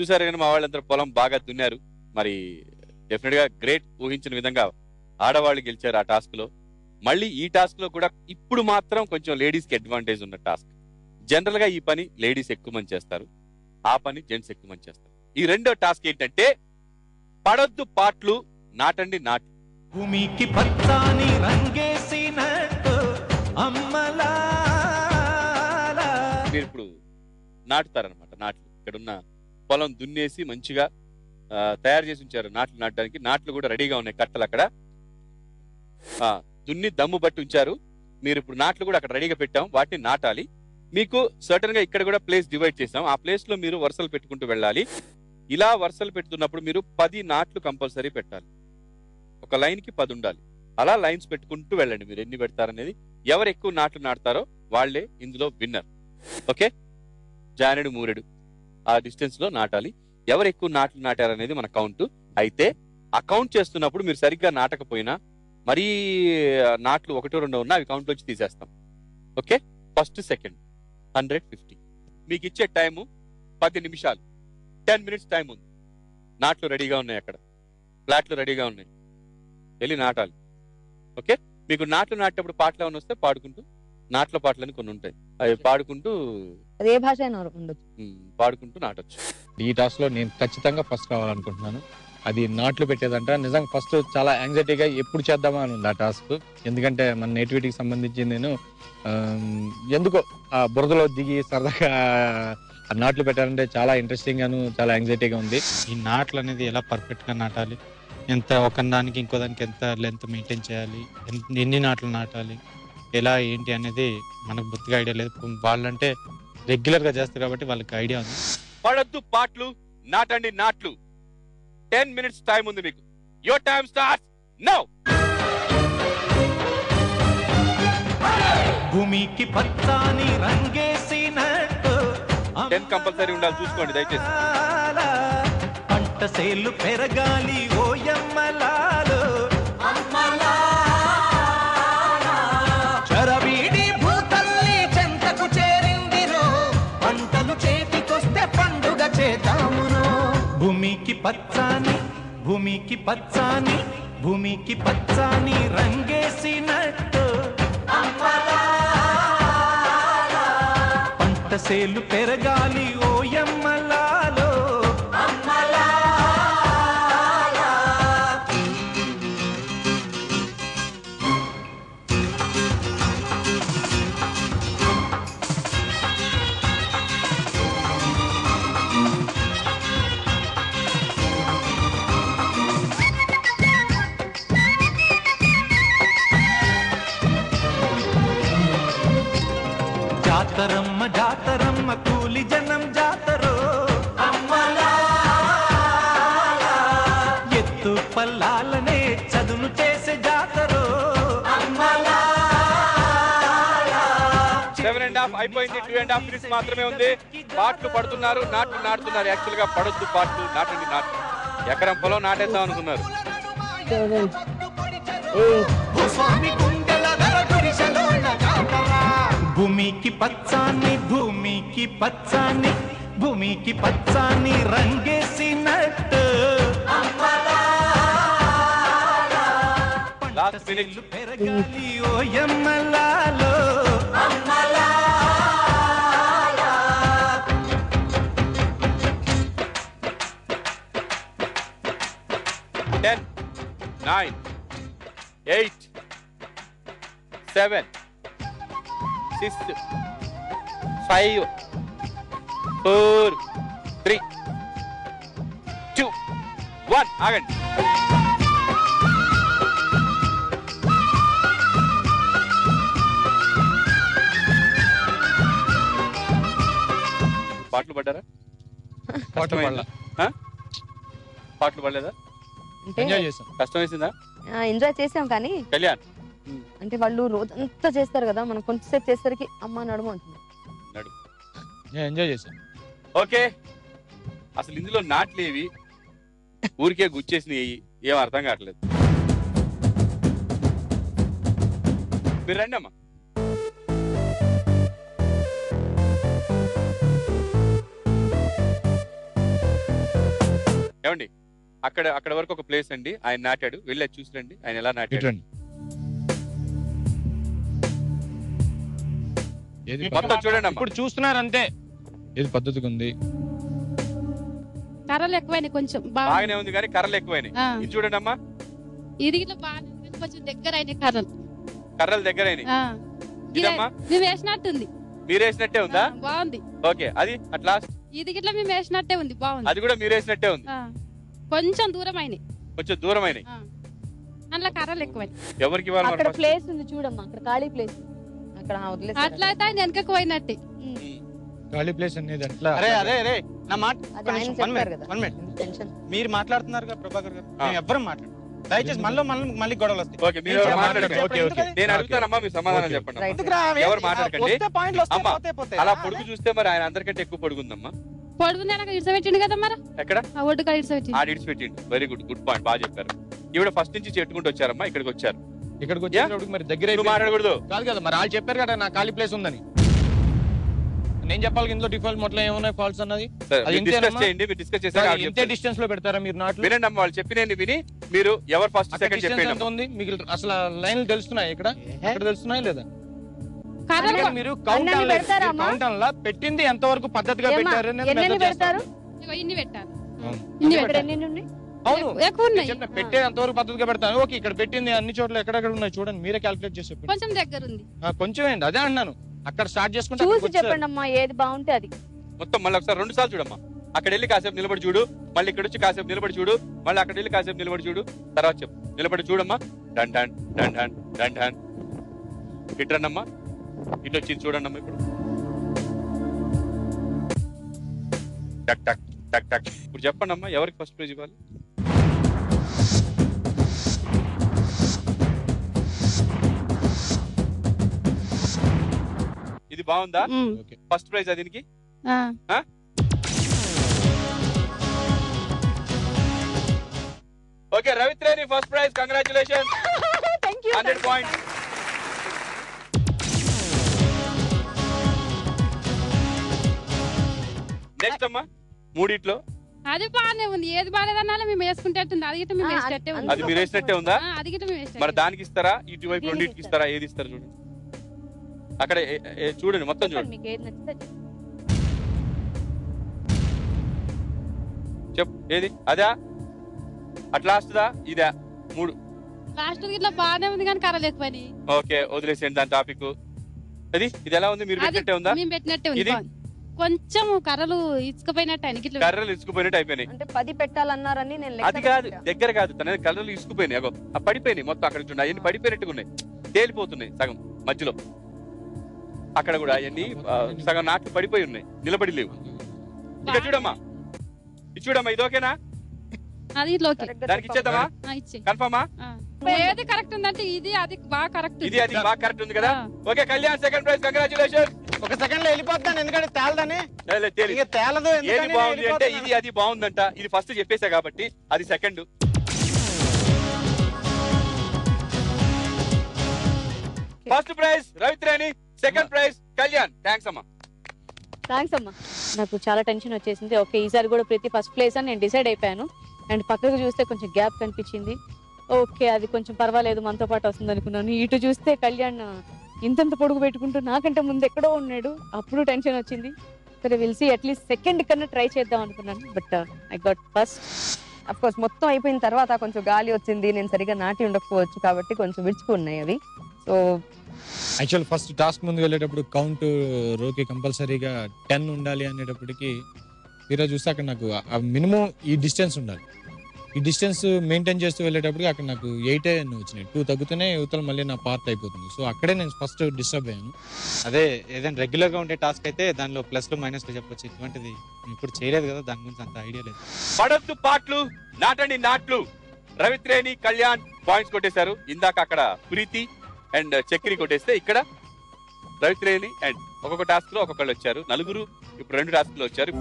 చూసారు కానీ మా వాళ్ళందరూ పొలం బాగా దున్నారు. మరి డెఫినెట్ గా గ్రేట్, ఊహించిన విధంగా ఆడవాళ్ళు గెలిచారు ఆ టాస్క్ లో. మళ్ళీ ఈ టాస్క్ లో కూడా ఇప్పుడు మాత్రం కొంచెం లేడీస్ కి అడ్వాంటేజ్ ఉన్న టాస్క్. జనరల్ గా ఈ పని లేడీస్ ఎక్కువ మంది చేస్తారు, ఆ పని జెంట్స్ ఎక్కువ మంది చేస్తారు. ఈ రెండో టాస్క్ ఏంటంటే పడొద్దు పాటలు, నాటండి నాట్లు. భూమికి పచ్చాని రంగేసినట్టు అమ్మలా మీరు ఇప్పుడు నాటుతారనమాట. నాట్లు ఇక్కడున్న పొలం దున్నేసి మంచిగా తయారు చేసి ఉంచారు నాట్లు నాటడానికి. నాట్లు కూడా రెడీగా ఉన్నాయి, కట్టలు అక్కడ దున్ని దమ్ము బట్టి ఉంచారు. మీరు ఇప్పుడు నాట్లు కూడా అక్కడ రెడీగా పెట్టాం, వాటిని నాటాలి. మీకు సర్టన్ గా ఇక్కడ కూడా ప్లేస్ డివైడ్ చేసాం. ఆ ప్లేస్ లో మీరు వరుసలు పెట్టుకుంటూ వెళ్ళాలి. ఇలా వరుసలు పెట్టుతున్నప్పుడు మీరు 10 నాట్లు కంపల్సరీ పెట్టాలి. ఒక లైన్ కి 10 ఉండాలి. అలా లైన్స్ పెట్టుకుంటూ వెళ్ళండి. మీరు ఎన్ని పెడతారనేది, ఎవరు ఎక్కువ నాట్లు నాటుతారో వాళ్లే ఇందులో విన్నర్. ఓకే, జానెడు మూరెడు ఆ డిస్టెన్స్ లో నాటాలి. ఎవరు ఎక్కువ నాట్లు నాటారనేది మన కౌంట్. అయితే ఆ కౌంట్ చేస్తున్నప్పుడు మీరు సరిగ్గా నాటకపోయినా, మరీ నాట్లు 1, 2 ఉన్నా అవి కౌంట్ వచ్చి తీసేస్తాం. Okay, first second 150. మీకు ఇచ్చే టైము 10 నిమిషాలు, 10 minutes టైం ఉంది. నాట్లు రెడీగా ఉన్నాయి, అక్కడ ఫ్లాట్లు రెడీగా ఉన్నాయి, వెళ్ళి నాటాలి. ఓకే, మీకు నాట్లు నాటేటప్పుడు పాటలు ఏమైనా వస్తే పాడుకుంటూ, నాట్ల పాటలని కొన్ని ఉంటాయి, అవి పాడుకుంటూ, ఏ భాష అయినా ఉండొచ్చు, పాడుకుంటూ నాటొచ్చు. ఈ టాస్క్ లో నేను ఖచ్చితంగా ఫస్ట్ రావాలనుకుంటున్నాను. అది నాట్లు పెట్టేదంట. నిజంగా ఫస్ట్ చాలా యాంగ్జైటీగా ఎప్పుడు చేద్దామా అని ఉంది ఆ టాస్క్. ఎందుకంటే మన నేటివిటీకి సంబంధించి నేను ఎందుకో ఆ బురదలో దిగి సరదాగా ఆ నాట్లు పెట్టాలంటే చాలా ఇంట్రెస్టింగ్ గాను చాలా యాంగ్జైటీగా ఉంది. ఈ నాట్లు అనేది ఎలా పర్ఫెక్ట్ గా నాటాలి, ఎంత ఒక దానికి ఇంకో దానికి ఎంత లెంత్ మెయింటైన్ చేయాలి, ఎన్ని నాట్లు నాటాలి, ఎలా ఏంటి అనేది మనకు బొత్తిగా ఐడియా లేదు. వాళ్ళంటే రెగ్యులర్ గా చేస్తారు కాబట్టి వాళ్ళకి ఐడియా ఉంది. పడొద్దు పాటలు, నాటండి నాట్లు. 10 minutes టైం ఉంది మీకు. Your time starts now. భూమికి పచ్చాని రంగేసినట్టు 10 కంపల్సరీ ఉండాలి, చూసుకోండి దయచేసి. పంట సేలు పెరగాలి ఓయమ్మలాలు చరవీడి భూతల్లి చెంతకు చేరిందిరో, పంటలు చేతికొస్తే పండుగ చేద్దామును. భూమికి పచ్చాని, భూమికి పచ్చాని, భూమికి పచ్చాని రంగేసినట్టు పంట సేలు పెరగాలి ఓయమ్మలాలో. జాతరమ్మ జాతరమ్మ కూలి జనం జాతరో, ఎత్తు పల్లాలనే చదును చేసే జాతరో. 7.5 అయిపోయింది, 2.5 minutes మాత్రమే ఉంది. పాటలు పడుతున్నారు, నాట్లు నాటుతున్నారు. యాక్చువల్ గా పడొద్దు పాటలు, నాటండి నాట్లు. ఎకరం పొలం నాటేద్దాం అనుకున్నారు. భూమికి పచ్చాని, భూమికి పచ్చాని, భూమికి పచ్చాని రంగేసినట్టు లాస్ట్ మినిట్. పెరగాలి ఓయమ్మలాలో. 10, 9, 8, 7, 6, 5, 4, 3, 2, 1. ఆగండి. పాటలు పడ్డారా? పాటలు పడలా. పాటలు పడలేదా? ఎంజాయ్ చేసాం. కష్టం వేసిందా? ఎంజాయ్ చేసాం కానీ కళ్యాణ్ అంటే వాళ్ళు రోజంతా చేస్తారు కదా, మనం కొంచెంసేపు చేసరికి అమ్మ నడుము అంటుంది. ఎంజాయ్ చేసాం. ఓకే, అసలు ఇందులో నాట్లేవి, ఊరికే గుచ్చేసినవి, ఏం అర్థం కావట్లేదు. మీరు రండి అమ్మా. ఏమండి అక్కడ వరకు ఒక ప్లేస్ అండి, ఆయన నాటాడు, వెళ్ళి అది చూసిరండి ఆయన ఎలా నాటాడు. ఇటురండి. ఏది మొత్తం చూడండి అమ్మా. ఇప్పుడు చూస్తున్నారు అంతే. ఏది పద్ధతిగా ఉంది? కర్రలు ఎక్కువైనాయి కొంచెం బాగానే ఉంది కానీ కర్రలు ఎక్కువైనాయి. ఇది చూడండి అమ్మా, ఇది ఇట్లా బాగానే ఉంది, కొంచెం దగ్గర అయినాయి కర్రలు. కర్రలు దగ్గర అయినాయి. ఇదమ్మా మేము వేసినట్టుంది. మీరు వేసినట్టే ఉందా? బాగుంది. ఓకే, అది అట్ లాస్ట్ ఇది గిట్లా మేము వేసినట్టే ఉంది, బాగుంది. అది కూడా మీరు వేసినట్టే ఉంది. కొంచెం దూరం అయినాయి, కొంచెం దూరం అయినాయి. అందులో కర్రలు ఎక్కువైనాయి. ఎవరికి ఇవ్వాలి మరి అక్కడ first? ప్లేస్ ఉంది చూడమ్మా, అక్కడ ఖాళీ ప్లేస్ అక్కడ వదిలేసారు. అట్లా అయితే ఆయన వెనకకు పోయినట్టే. ఖాళీ ప్లేస్ అనేది అట్లా. అరే అరే అరే నా మాట అది ఆయన చెప్పారు కదా. One minute. టెన్షన్. మీరు మాట్లాడుతున్నారు కదా ప్రభాకర్ గారు, మేము ఎవ్వరం మాట్లాడు. దయచేసి మళ్ళీ గొడవలు వస్తాయి. ఓకే, మీరు ఎవరు మాట్లాడకండి. Okay, okay. నేను అడుగుతానమ్మా, మీరు సమాధానం చెప్పండి అమ్మా. ఎందుకురా? ఎవరు మాట్లాడకండి. వస్తే పాయింట్లు వస్తాయి, అమ్మా, పోతే పోతాయి. అలా పొడుగు చూస్తే మరి ఆయన అందరికంటే ఎక్కువ పొడుగుందమ్మా. పొడుగు నెలగా ఇడిసబెట్టిండు కదా మరి, ఎక్కడ ఆ ఒడ్డు కాడ ఇడిసబెట్టిండు. ఆ డిడ్స్ పెట్టిండు. వెరీ గుడ్, గుడ్ పాయింట్, బాగా చెప్పారు. ఈవిడ ఫస్ట్ నుంచి చెట్టుకుంటూ వచ్చారమ్మా, ఇక్కడికి వచ్చారు. ఇక్కడికి వచ్చేటప్పుడు మరి దగ్గర నువ్వు మాట్లాడకూడదు. కాదు కదా, మరి వాళ్ళు చెప్పారు కదా నా ఖాళీ ప్లేస్ ఉందని. నేను చెప్పాలి ఇందులో డిఫాల్ట్ మొత్తం ఏమున్నాయి ఫాల్ట్స్ అన్నది. సరే, అది మీరు డిస్కస్ ఇంతేనమ్మా? చేయండి, మీరు డిస్కస్ చేశాక ఆవిడ ఇంతే చెప్తారు. డిస్టెన్స్ లో పెడతారా మీరు నాట్లు? వినండి అమ్మా, వాళ్ళు చెప్పిన విని మీరు ఎవరు ఫస్ట్ అక్కడ సెకండ్ distance చెప్పండి ఎంత ఉంది మీకు అసలు లైన్లు తెలుస్తున్నాయి ఇక్కడ? అక్కడ తెలుస్తున్నాయి లేదా? కర్రలు అందుకని మీరు అన్నని పెడతారా అమ్మా? కౌంటన్ లా పెట్టింది ఎంత వరకు పద్ధతిగా ఏమ్మా, పెట్టారు అనేది ఎన్నెన్ని మెజర్ చేస్తారు. పెడతారు? ఇగో ఇన్ని పెట్టారు. అవును. ఇన్ని ఇక్కడ పెట్టారు. ఎన్ని ఉన్నాయి? అవును, ఎక్కువ ఉన్నాయి. నేను చెప్పిన పెట్టేది ఎంతవరకు పద్ధతిగా పెడతాను. ఓకే, ఇక్కడ పెట్టింది అన్ని చోట్ల ఎక్కడెక్కడ ఉన్నాయి చూడండి, మీరే క్యాల్కులేట్ చేసి చెప్పండి. కొంచెం దగ్గర ఉంది. కొంచెం ఏంటి అదే అంటున్నాను, అక్కడ స్టార్ట్ చేసుకుంటే చూసి అక్కడికి వచ్చేసారు. చెప్పండి అమ్మా, ఏది బాగుంటే అది. మొత్తం మళ్ళీ ఒకసారి 2 సార్లు చూడమ్మా. అక్కడ వెళ్ళి కాసేపు నిలబడి చూడు, మళ్ళీ ఇక్కడ వచ్చి కాసేపు నిలబడి చూడు, మళ్ళీ అక్కడ వెళ్ళి కాసేపు నిలబడి చూడు, తర్వాత చెప్పు. నిలబడి చూడమ్మా. Done done done done done done. ఇటు రండమ్మా, ఇటు వచ్చి చూడండి అమ్మా. ఇప్పుడు టక్ టక్ టక్ టక్. ఇప్పుడు చెప్పండి అమ్మా, ఎవరికి ఫస్ట్ ప్రైజ్ ఇవ్వాలి? ఇది బాగుందా? ఓకే. ఫస్ట్ ప్రైజ్ దీనికి. Okay, Ravitreni first prize, congratulation. Thank you. 100 points. Next అమ్మా, మూడిట్లో అది బాగానే ఉంది. ఏది బాగాలేదన్నా మేము వేసుకుంటేట్టుంది. అది గిట్ట మేము వేసేటట్టే ఉంది. అది మీరు వేసినట్టే ఉందా? అది గిట్ట మేము వేసేటట్టే. మరి దానికి ఇస్తారా, ఇటువైపు రెండింటికి ఇస్తారా? ఏది ఇస్తారు చూడండి. అక్కడ చూడండి, మొత్తం చూడండి. మీకు ఏది నచ్చితే అది. చెప్పు, ఏది? అదా అట్ లాస్ట్ దా ఇదా? 3. లాస్ట్ గిట్లా బాగానే ఉంది కానీ కర్రలు ఎక్కువని. ఓకే, వదిలేసేయండి దాని టాపిక్. ఇది ఎలా ఉంది? మీరు అది పెట్టినట్టే ఉందా? మేము పెట్టినట్టే ఉంది. ఇది? బాగుంది. కొంచెం కర్రలు ఇసుకుపోయినట్టు ఆయన గిట్ల కర్రలు ఇసుకుపోయినట్టు అయిపోయినాయి. అంటే 10 పెట్టాలన్నారని నేను లెక్క అది కాదు, పెట్టా. దగ్గర కాదు, తన కర్రలు ఇసుకుపోయినాయి. అగో ఆ పడిపోయినాయి మొత్తం. అక్కడ చూడండి, అవన్నీ పడిపోయినట్టుగా ఉన్నాయి, తేలిపోతున్నాయి సగం మధ్యలో. అక్కడ కూడా అవన్నీ సగం నాట్లు పడిపోయి ఉన్నాయి, నిలబడి లేవు. ఇక్కడ చూడమ్మా, ఇది చూడమ్మా, ఇది ఓకేనా? అది ఇట్లా ఓకే. కరెక్ట్గా దానికి ఇచ్చేద్దామా? ఇచ్చే కన్ఫర్మా? ఏది కరెక్ట్ ఉందంటే ఇది అది బాగా కరెక్ట్. ఇది అది బాగా కరెక్ట్ ఉంది కదా? Okay, Kalyan second prize, congratulation. ఒక సెకండ్ లో వెళ్ళిపోతాను, ఎందుకంటే తేలదని. ఇక తేలదు, ఏది ఎందుకని బాగుంది అంటే వెళ్ళిపోతాను. ఇది అది బాగుందంట. ఇది ఫస్ట్ చెప్పేసా కాబట్టి అది second. First prize Ravitreni, second prize Kalyan. Thanks అమ్మా. థ్యాంక్స్ అమ్మా. నాకు చాలా టెన్షన్ వచ్చేసింది. ఓకే, ఈసారి కూడా ప్రతి ఫస్ట్ ప్లేస్ అని నేను డిసైడ్ అయిపోయాను. అండ్ పక్కకు చూస్తే కొంచెం గ్యాప్ కనిపించింది. ఓకే, అది కొంచెం పర్వాలేదు, మనతో పాటు వస్తుంది అనుకున్నాను. ఇటు చూస్తే కళ్యాణ్ ఇంతంత పొడుగు పెట్టుకుంటూ నాకంటే ముందు ఎక్కడో ఉన్నాడు. అప్పుడు టెన్షన్ వచ్చింది. సరే విల్సి అట్లీస్ట్ సెకండ్ కన్నా ట్రై చేద్దాం అనుకున్నాను. But I got first. Of course మొత్తం అయిపోయిన తర్వాత కొంచెం గాలి వచ్చింది, నేను సరిగా నాటి ఉండకపోవచ్చు కాబట్టి కొంచెం విడుచుకున్నాయి అవి. సో యాక్చువల్ ఫస్ట్ టాస్క్ ముందు వెళ్ళేటప్పుడు కౌంట్ రోకి కంపల్సరీగా 10 ఉండాలి అనేటప్పటికి తీరా చూస్తే అక్కడ నాకు మినిమం ఈ డిస్టెన్స్ ఉండాలి. ఈ డిస్టెన్స్ మెయింటైన్ చేస్తూ వెళ్ళేటప్పటికి అక్కడ నాకు 8 వచ్చినాయి. 2 తగ్గుతూనే యువతలు మళ్ళీ నా పార్ట్ అయిపోతుంది. సో అక్కడే నేను ఫస్ట్ డిస్టర్బ్ అయ్యాను. అదే ఏదైనా రెగ్యులర్ గా ఉండే టాస్క్ అయితే దానిలో ప్లస్ లు మైనస్ లు చెప్పొచ్చు. ఇటువంటిది ఇప్పుడు చేయలేదు కదా, దాని గురించి అంత ఐడియా లేదు. పడద్దు పాటలు, నాటండి నాట్లు. రవిత్రేని కళ్యాణ్ పాయింట్స్ కొట్టేశారు. ఇందాక అక్కడ ప్రీతి అండ్ చక్రి కొట్టేస్తే ఇక్కడ రవిత్రేని అండ్ ఒక్కొక్క టాస్క్ లో ఒక్కొక్కళ్ళు వచ్చారు. 4 ఇప్పుడు 2 టాస్క్ లో వచ్చారు.